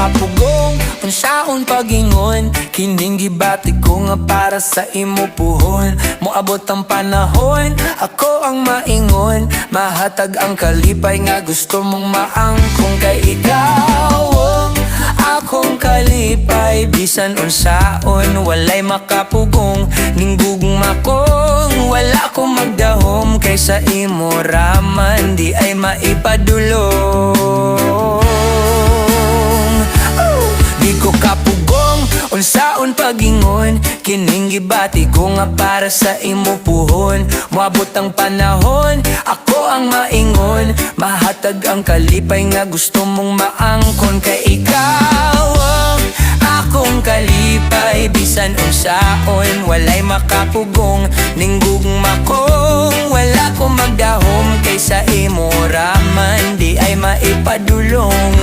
kapugong unsaon pagingon, kining gibati ko nga para sa imo puhon. Moabot ang panahon, ako ang maingon, mahatag ang kalipay nga gusto mong maangkong. Kay ikaw ang akong kalipay, bisan unsaon walay makapugong. Ning gugma kong wala ko magdahom, kaysa imo raman di ay maipadulong. Di ko kapugong unsaon pagingon, kining gibati ko nga para sa imo puhon. Moabot ang panahon, ako ang maingon, mahatag ang kalipay nga gusto mong maangkon. Kay ikaw ang akong kalipay, bisan unsaon walay makapugong. Ning gugma kong wala ko magdahom, kaysa imo raman di ay maipadulong.